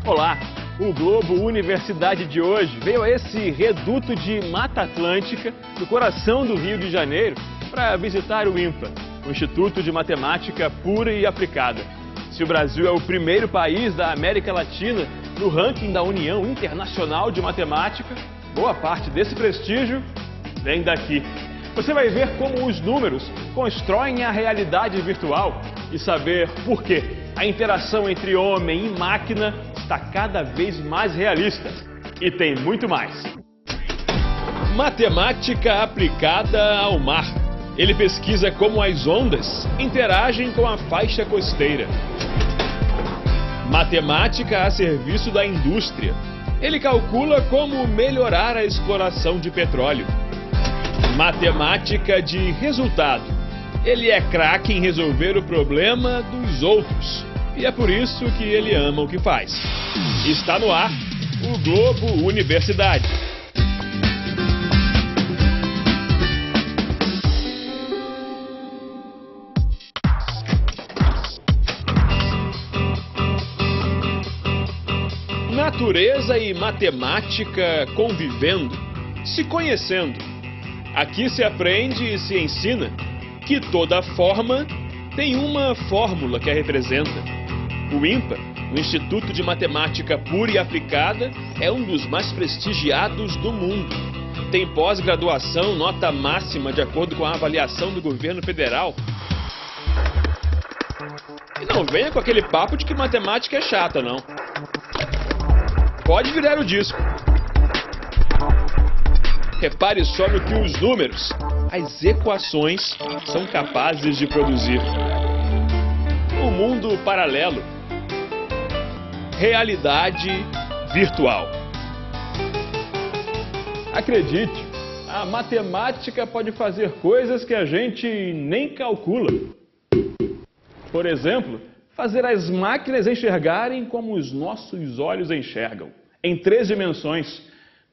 Olá! O Globo Universidade de hoje veio a esse reduto de Mata Atlântica, no coração do Rio de Janeiro, para visitar o INPA, o Instituto de Matemática Pura e Aplicada. Se o Brasil é o primeiro país da América Latina no ranking da União Internacional de Matemática, boa parte desse prestígio vem daqui. Você vai ver como os números constroem a realidade virtual e saber por que a interação entre homem e máquina está cada vez mais realista. E tem muito mais. Matemática aplicada ao mar. Ele pesquisa como as ondas interagem com a faixa costeira. Matemática a serviço da indústria. Ele calcula como melhorar a exploração de petróleo. Matemática de resultado. Ele é craque em resolver o problema dos outros. E é por isso que ele ama o que faz. Está no ar o Globo Universidade. Natureza e matemática convivendo, se conhecendo. Aqui se aprende e se ensina que toda forma tem uma fórmula que a representa. O INPA, o Instituto de Matemática Pura e Aplicada, é um dos mais prestigiados do mundo. Tem pós-graduação, nota máxima de acordo com a avaliação do governo federal. E não venha com aquele papo de que matemática é chata, não. Pode virar o disco. Repare só no que os números, as equações, são capazes de produzir. Um mundo paralelo. Realidade virtual. Acredite, a matemática pode fazer coisas que a gente nem calcula. Por exemplo, fazer as máquinas enxergarem como os nossos olhos enxergam, em 3 dimensões.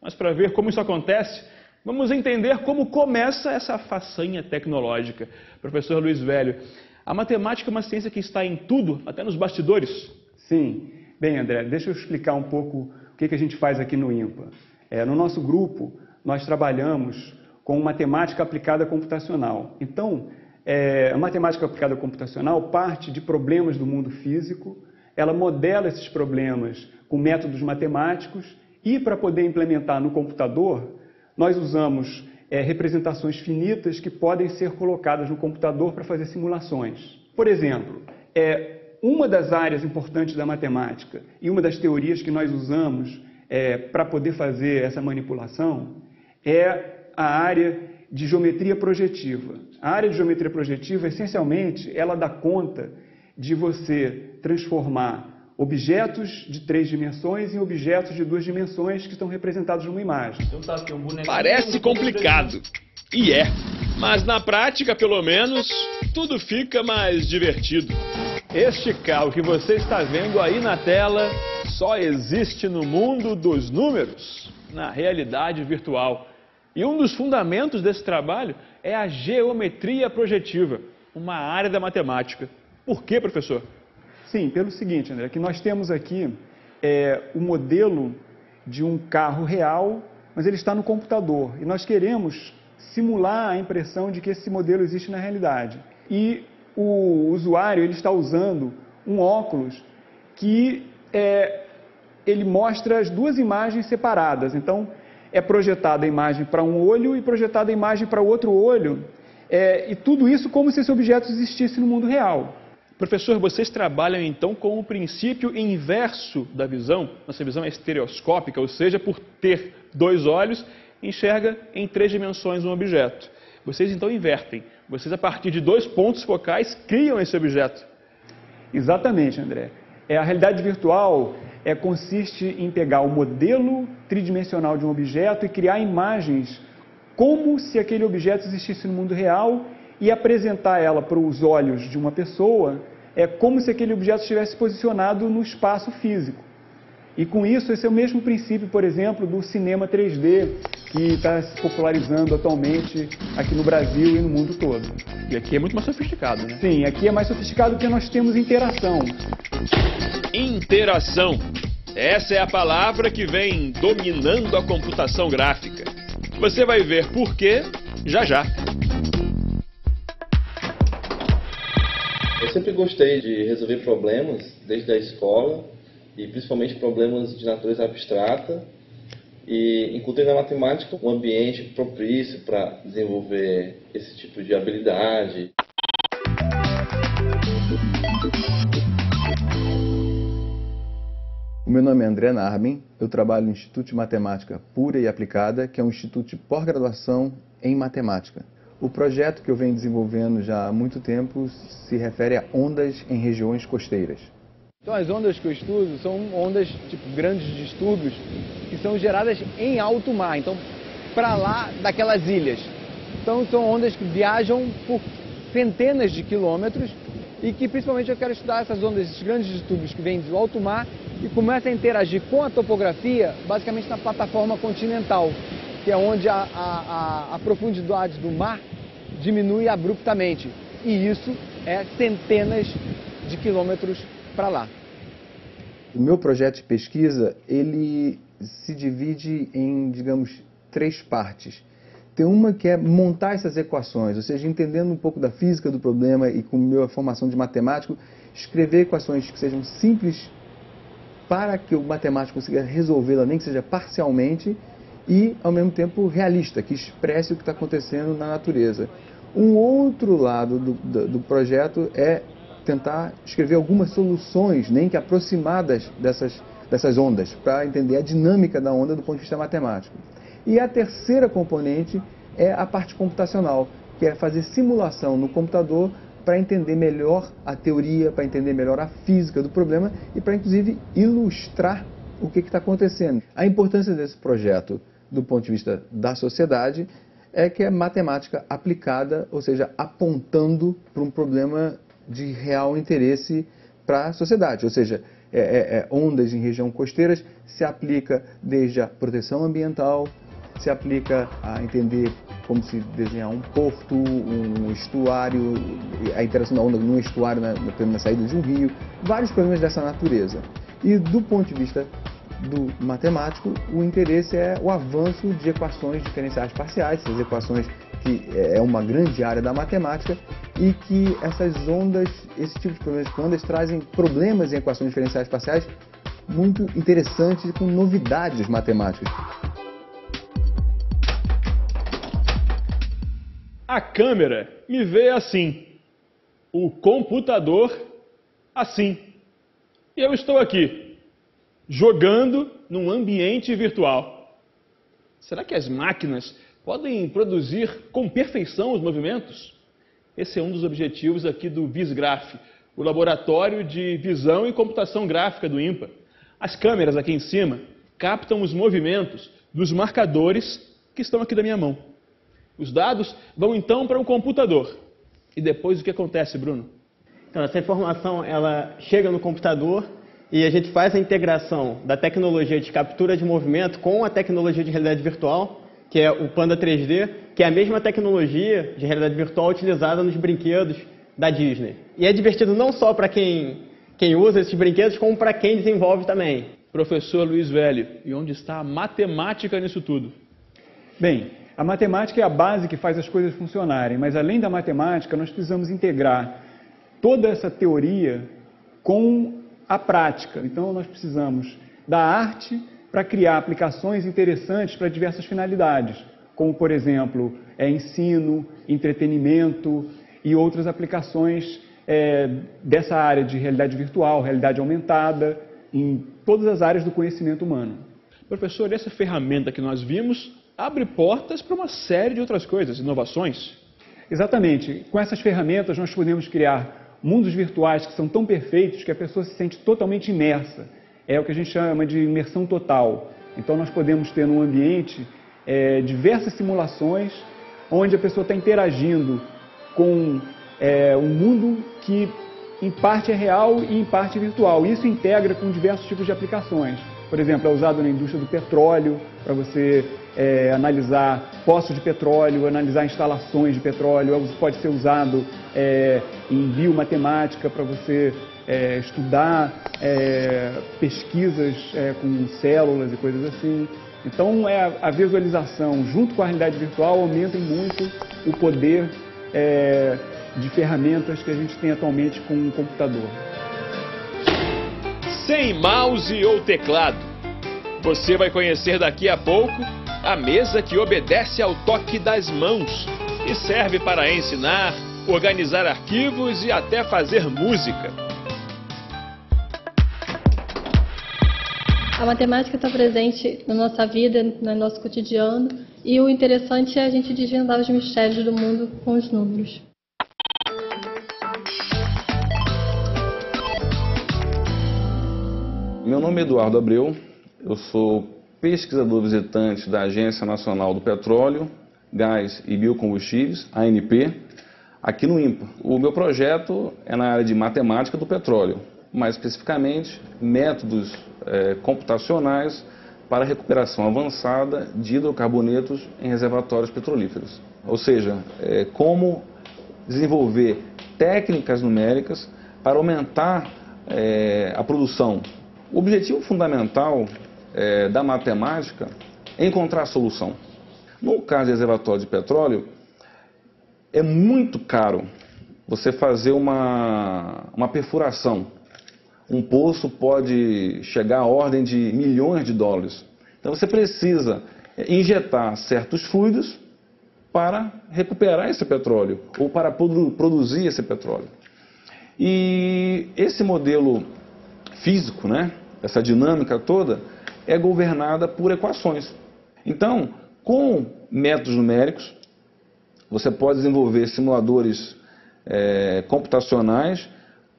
Mas para ver como isso acontece, vamos entender como começa essa façanha tecnológica. Professor Luiz Velho, a matemática é uma ciência que está em tudo, até nos bastidores? Sim. Bem, André, deixa eu explicar um pouco o que a gente faz aqui no INPA. No nosso grupo, nós trabalhamos com matemática aplicada computacional. Então, a matemática aplicada computacional parte de problemas do mundo físico, ela modela esses problemas com métodos matemáticos e, para poder implementar no computador, nós usamos representações finitas que podem ser colocadas no computador para fazer simulações. Por exemplo, uma das áreas importantes da matemática e uma das teorias que nós usamos para poder fazer essa manipulação é a área de geometria projetiva. A área de geometria projetiva, essencialmente, ela dá conta de você transformar objetos de 3 dimensões em objetos de 2 dimensões que estão representados numa imagem. Parece complicado. E é. Mas na prática, pelo menos, tudo fica mais divertido. Este carro que você está vendo aí na tela só existe no mundo dos números, na realidade virtual. E um dos fundamentos desse trabalho é a geometria projetiva, uma área da matemática. Por quê, professor? Sim, pelo seguinte, André, que nós temos aqui o modelo de um carro real, mas ele está no computador. E nós queremos simular a impressão de que esse modelo existe na realidade. E o usuário ele está usando um óculos que ele mostra as 2 imagens separadas. Então, é projetada a imagem para um olho e projetada a imagem para o outro olho. E tudo isso como se esse objeto existisse no mundo real. Professor, vocês trabalham então com o princípio inverso da visão? Nossa visão é estereoscópica, ou seja, por ter 2 olhos, enxerga em 3 dimensões um objeto. Vocês então invertem. Vocês, a partir de 2 pontos focais, criam esse objeto. Exatamente, André. A realidade virtual consiste em pegar o modelo tridimensional de um objeto e criar imagens como se aquele objeto existisse no mundo real e apresentar ela para os olhos de uma pessoa como se aquele objeto estivesse posicionado no espaço físico. E com isso, esse é o mesmo princípio, por exemplo, do cinema 3D, que está se popularizando atualmente aqui no Brasil e no mundo todo. E aqui é muito mais sofisticado, né? Sim, aqui é mais sofisticado porque nós temos interação. Interação. Essa é a palavra que vem dominando a computação gráfica. Você vai ver por quê já já. Eu sempre gostei de resolver problemas desde a escola, e principalmente problemas de natureza abstrata, e encontrei na matemática um ambiente propício para desenvolver esse tipo de habilidade. O meu nome é André Narbin, eu trabalho no Instituto de Matemática Pura e Aplicada, que é um instituto de pós-graduação em matemática. O projeto que eu venho desenvolvendo já há muito tempo se refere a ondas em regiões costeiras. Então as ondas que eu estudo são ondas tipo grandes distúrbios que são geradas em alto mar, então para lá daquelas ilhas. Então são ondas que viajam por centenas de quilômetros e que principalmente eu quero estudar essas ondas, esses grandes distúrbios que vêm do alto mar e começam a interagir com a topografia basicamente na plataforma continental, que é onde a profundidade do mar diminui abruptamente. E isso é centenas de quilômetros para lá. O meu projeto de pesquisa, ele se divide em, digamos, 3 partes. Tem uma que é montar essas equações, ou seja, entendendo um pouco da física do problema e com a minha formação de matemático, escrever equações que sejam simples para que o matemático consiga resolvê-la, nem que seja parcialmente, e, ao mesmo tempo, realista, que expresse o que está acontecendo na natureza. Um outro lado do projeto é tentar escrever algumas soluções, nem que aproximadas dessas ondas, para entender a dinâmica da onda do ponto de vista matemático. E a terceira componente é a parte computacional, que é fazer simulação no computador para entender melhor a teoria, para entender melhor a física do problema e para, inclusive, ilustrar o que está acontecendo. A importância desse projeto, do ponto de vista da sociedade, é que é matemática aplicada, ou seja, apontando para um problema de real interesse para a sociedade, ou seja, ondas em região costeiras se aplica desde a proteção ambiental, se aplica a entender como se desenhar um porto, um estuário, a interação da onda num estuário na saída de um rio, vários problemas dessa natureza. E do ponto de vista do matemático, o interesse é o avanço de equações diferenciais parciais, essas equações que é uma grande área da matemática e que essas ondas, esse tipo de problemas de ondas trazem problemas em equações diferenciais parciais muito interessantes e com novidades matemáticas. A câmera me vê assim, o computador assim. E eu estou aqui, jogando num ambiente virtual. Será que as máquinas podem produzir com perfeição os movimentos? Esse é um dos objetivos aqui do VisGraph, o Laboratório de Visão e Computação Gráfica do INPA. As câmeras aqui em cima captam os movimentos dos marcadores que estão aqui da minha mão. Os dados vão então para um computador. E depois o que acontece, Bruno? Então, essa informação ela chega no computador e a gente faz a integração da tecnologia de captura de movimento com a tecnologia de realidade virtual, que é o Panda 3D, que é a mesma tecnologia de realidade virtual utilizada nos brinquedos da Disney. E é divertido não só para quem usa esses brinquedos, como para quem desenvolve também. Professor Luiz Velho, e onde está a matemática nisso tudo? Bem, a matemática é a base que faz as coisas funcionarem, mas além da matemática, nós precisamos integrar toda essa teoria com a prática. Então, nós precisamos da arte para criar aplicações interessantes para diversas finalidades, como, por exemplo, ensino, entretenimento e outras aplicações dessa área de realidade virtual, realidade aumentada, em todas as áreas do conhecimento humano. Professor, essa ferramenta que nós vimos abre portas para uma série de outras coisas, inovações. Exatamente. Com essas ferramentas nós podemos criar mundos virtuais que são tão perfeitos que a pessoa se sente totalmente imersa. É o que a gente chama de imersão total. Então nós podemos ter num ambiente diversas simulações onde a pessoa está interagindo com um mundo que em parte é real e em parte é virtual. Isso integra com diversos tipos de aplicações. Por exemplo, é usado na indústria do petróleo, para você analisar poços de petróleo, analisar instalações de petróleo. Pode ser usado em biomatemática, para você estudar pesquisas com células e coisas assim. Então, a visualização junto com a realidade virtual aumentem muito o poder de ferramentas que a gente tem atualmente com o computador. Sem mouse ou teclado, você vai conhecer daqui a pouco a mesa que obedece ao toque das mãos e serve para ensinar, organizar arquivos e até fazer música. A matemática está presente na nossa vida, no nosso cotidiano, e o interessante é a gente desvendar os mistérios do mundo com os números. Meu nome é Eduardo Abreu, eu sou pesquisador visitante da Agência Nacional do Petróleo, Gás e Biocombustíveis, ANP, aqui no INPA. O meu projeto é na área de matemática do petróleo, mais especificamente métodos computacionais para recuperação avançada de hidrocarbonetos em reservatórios petrolíferos. Ou seja, como desenvolver técnicas numéricas para aumentar a produção. O objetivo fundamental da matemática é encontrar a solução. No caso de reservatório de petróleo, é muito caro você fazer uma perfuração. Um poço pode chegar à ordem de milhões de dólares. Então você precisa injetar certos fluidos para recuperar esse petróleo ou para produzir esse petróleo. E esse modelo físico, né, essa dinâmica toda, é governada por equações. Então, com métodos numéricos, você pode desenvolver simuladores computacionais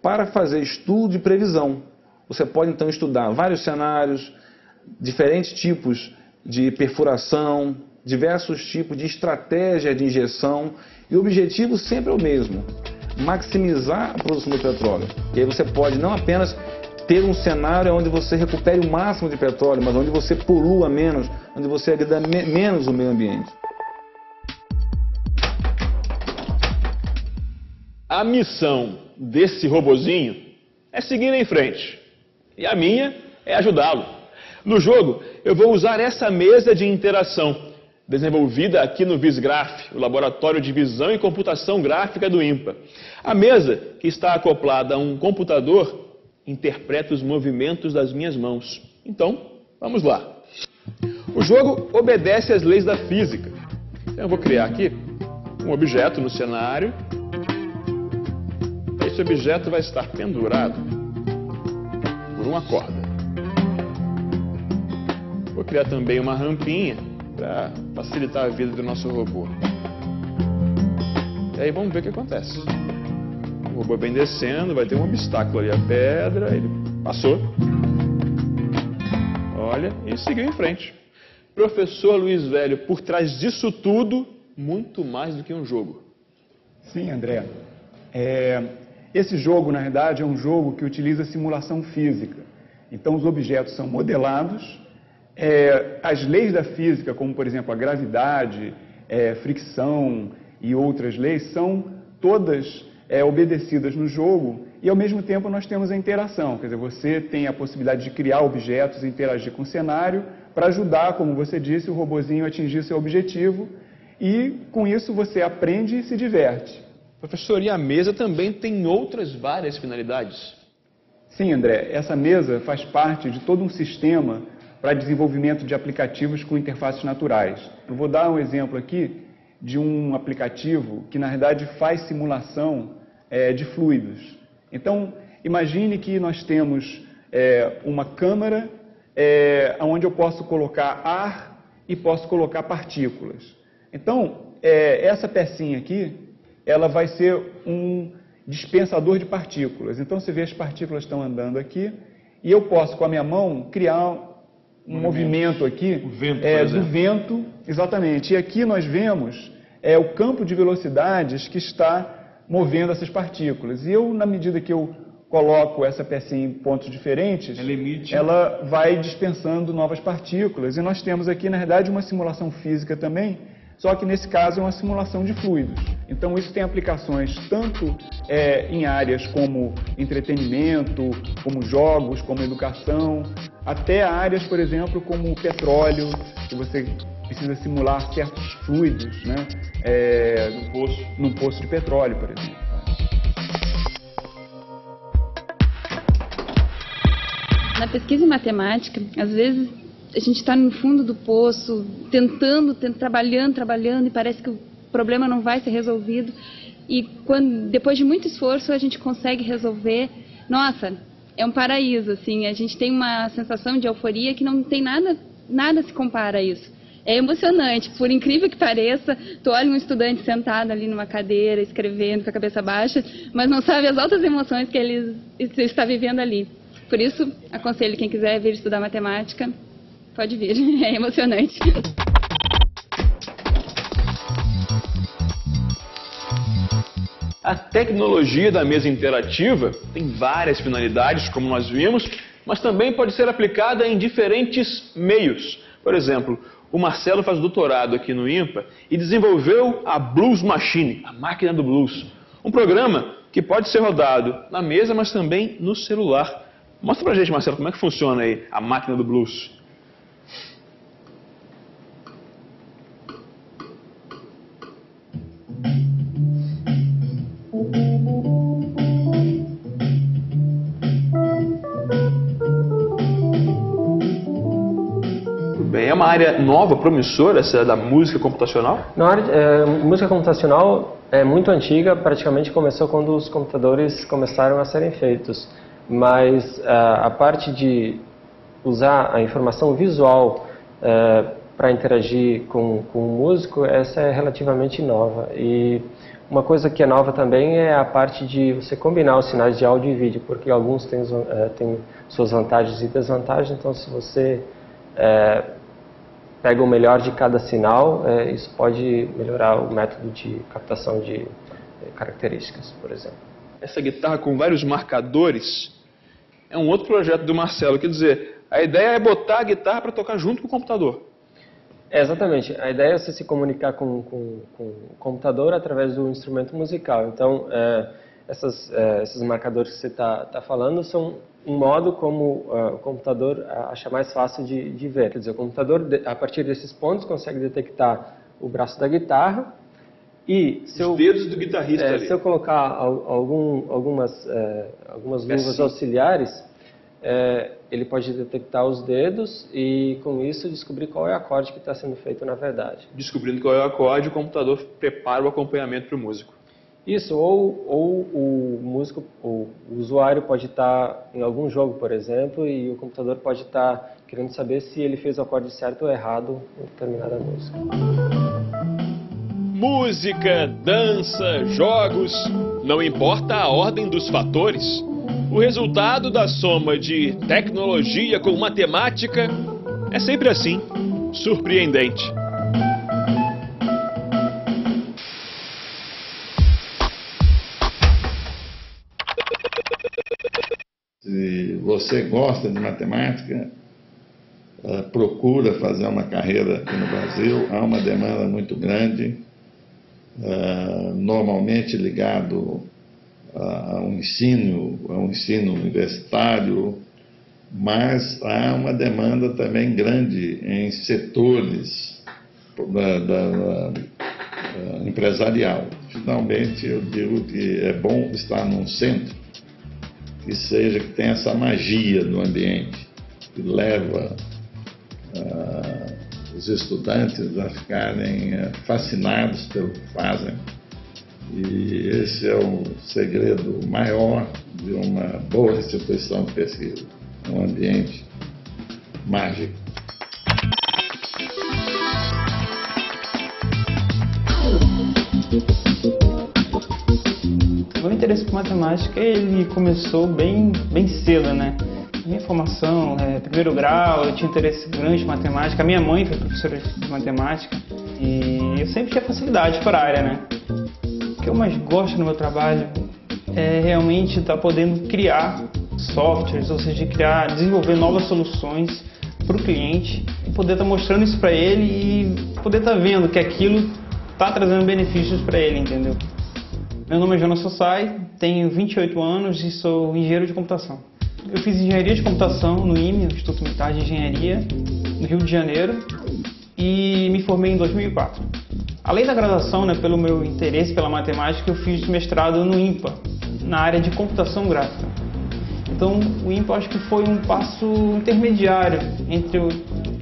para fazer estudo e previsão. Você pode, então, estudar vários cenários, diferentes tipos de perfuração, diversos tipos de estratégia de injeção, e o objetivo sempre é o mesmo: maximizar a produção do petróleo. E aí você pode não apenas ter um cenário onde você recupere o máximo de petróleo, mas onde você polua menos, onde você agrida menos o meio ambiente. A missão desse robozinho é seguir em frente. E a minha é ajudá-lo. No jogo, eu vou usar essa mesa de interação, desenvolvida aqui no Visgraph, o Laboratório de Visão e Computação Gráfica do INPA. A mesa, que está acoplada a um computador, interpreta os movimentos das minhas mãos. Então, vamos lá. O jogo obedece às leis da física. Então, eu vou criar aqui um objeto no cenário. Esse objeto vai estar pendurado por uma corda. Vou criar também uma rampinha para facilitar a vida do nosso robô. E aí vamos ver o que acontece. O robô vem descendo, vai ter um obstáculo ali, a pedra, ele passou. Olha, e seguiu em frente. Professor Luiz Velho, por trás disso tudo, muito mais do que um jogo. Sim, André. Esse jogo, na verdade, é um jogo que utiliza simulação física. Então, os objetos são modelados. As leis da física, como, por exemplo, a gravidade, fricção e outras leis, são todas obedecidas no jogo, e, ao mesmo tempo, nós temos a interação. Quer dizer, você tem a possibilidade de criar objetos e interagir com o cenário para ajudar, como você disse, o robozinho a atingir seu objetivo, e, com isso, você aprende e se diverte. Professor, e a mesa também tem outras várias finalidades? Sim, André. Essa mesa faz parte de todo um sistema para desenvolvimento de aplicativos com interfaces naturais. Eu vou dar um exemplo aqui de um aplicativo que, na verdade, faz simulação de fluidos. Então, imagine que nós temos uma câmara onde eu posso colocar ar e posso colocar partículas. Então, essa pecinha aqui, ela vai ser um dispensador de partículas. Então, você vê as partículas estão andando aqui e eu posso, com a minha mão, criar um movimento aqui do vento, exatamente. E aqui nós vemos o campo de velocidades que está movendo essas partículas. E eu, na medida que eu coloco essa pecinha em pontos diferentes, ela vai dispensando novas partículas. E nós temos aqui, na verdade, uma simulação física também só que nesse caso é uma simulação de fluidos. Então isso tem aplicações tanto em áreas como entretenimento, como jogos, como educação, até áreas, por exemplo, como petróleo, que você precisa simular certos fluidos, né? Num poço de petróleo, por exemplo. Na pesquisa em matemática, às vezes a gente está no fundo do poço, trabalhando, e parece que o problema não vai ser resolvido. E depois de muito esforço, a gente consegue resolver. Nossa, é um paraíso, assim. A gente tem uma sensação de euforia que não tem nada se compara a isso. É emocionante, por incrível que pareça. Tu olha um estudante sentado ali numa cadeira, escrevendo com a cabeça baixa, mas não sabe as altas emoções que ele está vivendo ali. Por isso, aconselho quem quiser vir estudar matemática, pode vir, é emocionante. A tecnologia da mesa interativa tem várias finalidades, como nós vimos, mas também pode ser aplicada em diferentes meios. Por exemplo, o Marcelo faz doutorado aqui no INPA e desenvolveu a Blues Machine, a máquina do blues. Um programa que pode ser rodado na mesa, mas também no celular. Mostra pra gente, Marcelo, como é que funciona aí a máquina do blues. Bem, é uma área nova, promissora, essa da música computacional? Música computacional é muito antiga, praticamente começou quando os computadores começaram a serem feitos. Mas a parte de usar a informação visual para interagir com o músico, essa é relativamente nova. E uma coisa que é nova também é a parte de você combinar os sinais de áudio e vídeo, porque alguns têm suas vantagens e desvantagens, então se você pega o melhor de cada sinal, isso pode melhorar o método de captação de características, por exemplo. Essa guitarra com vários marcadores é um outro projeto do Marcelo. Quer dizer, a ideia é botar a guitarra para tocar junto com o computador. Exatamente. A ideia é você se comunicar com o computador através do instrumento musical. Então, esses marcadores que você está falando são um modo como o computador acha mais fácil de ver. Quer dizer, o computador, a partir desses pontos, consegue detectar o braço da guitarra. E os dedos do guitarrista ali. Se eu colocar algumas luvas auxiliares, ele pode detectar os dedos e, com isso, descobrir qual é o acorde que está sendo feito na verdade. Descobrindo qual é o acorde, o computador prepara o acompanhamento para o músico. Isso, ou o músico, o usuário pode estar em algum jogo, por exemplo, e o computador pode estar querendo saber se ele fez o acorde certo ou errado em determinada música. Música, dança, jogos, não importa a ordem dos fatores. O resultado da soma de tecnologia com matemática é sempre assim, surpreendente. Se você gosta de matemática, procura fazer uma carreira aqui no Brasil. Há uma demanda muito grande. Normalmente ligado a um ensino universitário, mas há uma demanda também grande em setores empresarial. Finalmente, eu digo que é bom estar num centro que tenha essa magia do ambiente, que leva os estudantes a ficarem fascinados pelo que fazem. E esse é o segredo maior de uma boa instituição de pesquisa, um ambiente mágico. O interesse por matemática, ele começou bem cedo, né? Minha formação, primeiro grau, eu tinha interesse grande em matemática. A minha mãe foi professora de matemática e eu sempre tinha facilidade para a área, né? O que eu mais gosto no meu trabalho é realmente estar podendo criar softwares, ou seja, desenvolver novas soluções para o cliente poder estar mostrando isso para ele e poder estar vendo que aquilo está trazendo benefícios para ele, entendeu? Meu nome é Jonas Sossai, tenho 28 anos e sou engenheiro de computação. Eu fiz engenharia de computação no IME, Instituto Militar de Engenharia, no Rio de Janeiro, e me formei em 2004. Além da graduação, pelo meu interesse pela matemática, eu fiz mestrado no IMPA, na área de computação gráfica. Então, o IMPA acho que foi um passo intermediário entre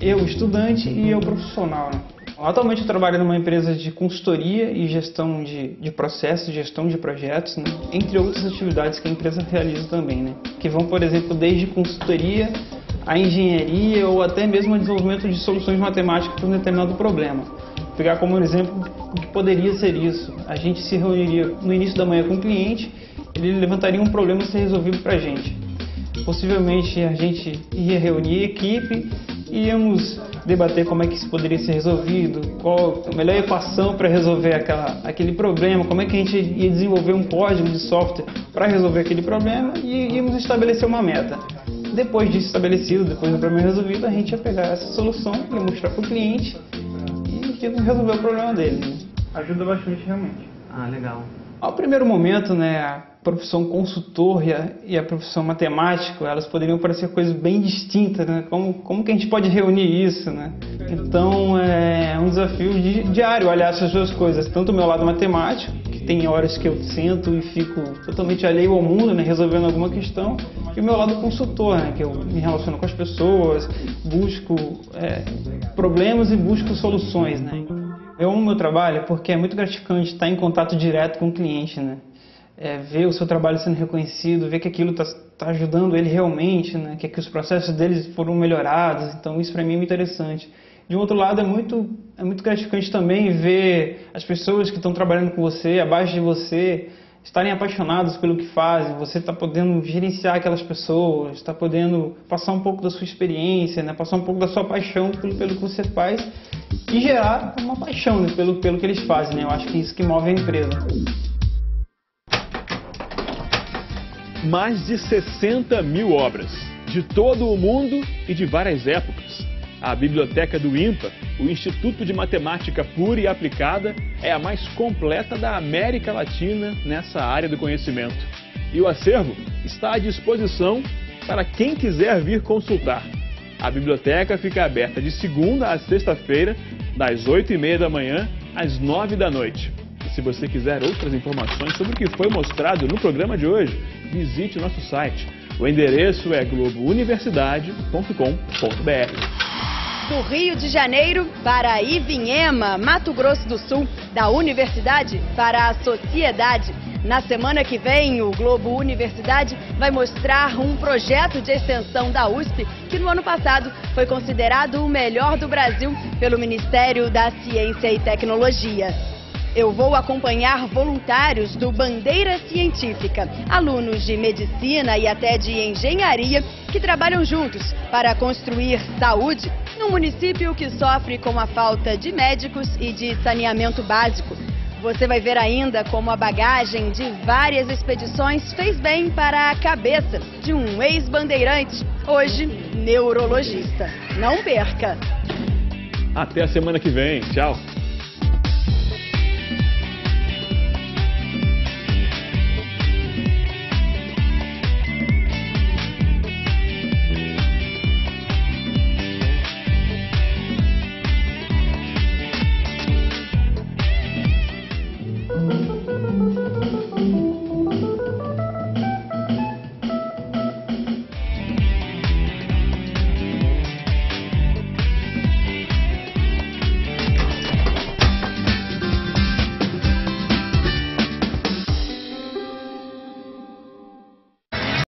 eu, estudante, e eu, profissional. Atualmente eu trabalho numa empresa de consultoria e gestão de processos, gestão de projetos, entre outras atividades que a empresa realiza também, que vão, por exemplo, desde consultoria a engenharia ou até mesmo o desenvolvimento de soluções matemáticas para um determinado problema. Vou pegar como exemplo o que poderia ser isso. A gente se reuniria no início da manhã com o cliente, ele levantaria um problema a ser resolvido para a gente. Possivelmente a gente ia reunir a equipe e íamos debater como é que isso poderia ser resolvido, qual a melhor equação para resolver aquele problema, como é que a gente ia desenvolver um código de software para resolver aquele problema e íamos estabelecer uma meta. Depois disso estabelecido, depois do problema resolvido, a gente ia pegar essa solução, ia mostrar para o cliente e ia resolver o problema dele. Ajuda bastante realmente. Ah, legal. Ao primeiro momento, a profissão consultor e a profissão matemático, elas poderiam parecer coisas bem distintas, Como que a gente pode reunir isso, Então, é um desafio diário olhar essas duas coisas, tanto o meu lado matemático, que tem horas que eu sento e fico totalmente alheio ao mundo, resolvendo alguma questão, e o meu lado consultor, que eu me relaciono com as pessoas, busco problemas e busco soluções, Eu amo meu trabalho porque é muito gratificante estar em contato direto com o cliente, ver o seu trabalho sendo reconhecido, ver que aquilo está ajudando ele realmente, que os processos deles foram melhorados, então isso para mim é muito interessante. De um outro lado, é muito gratificante também ver as pessoas que estão trabalhando com você, abaixo de você, estarem apaixonados pelo que fazem, você está podendo gerenciar aquelas pessoas, está podendo passar um pouco da sua experiência, passar um pouco da sua paixão pelo que você faz e gerar uma paixão pelo que eles fazem. Eu acho que é isso que move a empresa. Mais de 60 mil obras, de todo o mundo e de várias épocas. A biblioteca do IMPA, o Instituto de Matemática Pura e Aplicada, é a mais completa da América Latina nessa área do conhecimento. E o acervo está à disposição para quem quiser vir consultar. A biblioteca fica aberta de segunda a sexta-feira, das 8h30 da manhã às 9 da noite. E se você quiser outras informações sobre o que foi mostrado no programa de hoje, visite o nosso site. O endereço é globouniversidade.com.br. Do Rio de Janeiro para Ivinhema, Mato Grosso do Sul, da universidade para a sociedade. Na semana que vem, o Globo Universidade vai mostrar um projeto de extensão da USP que no ano passado foi considerado o melhor do Brasil pelo Ministério da Ciência e Tecnologia. Eu vou acompanhar voluntários do Bandeira Científica, alunos de medicina e até de engenharia que trabalham juntos para construir saúde num município que sofre com a falta de médicos e de saneamento básico. Você vai ver ainda como a bagagem de várias expedições fez bem para a cabeça de um ex-bandeirante, hoje neurologista. Não perca! Até a semana que vem. Tchau!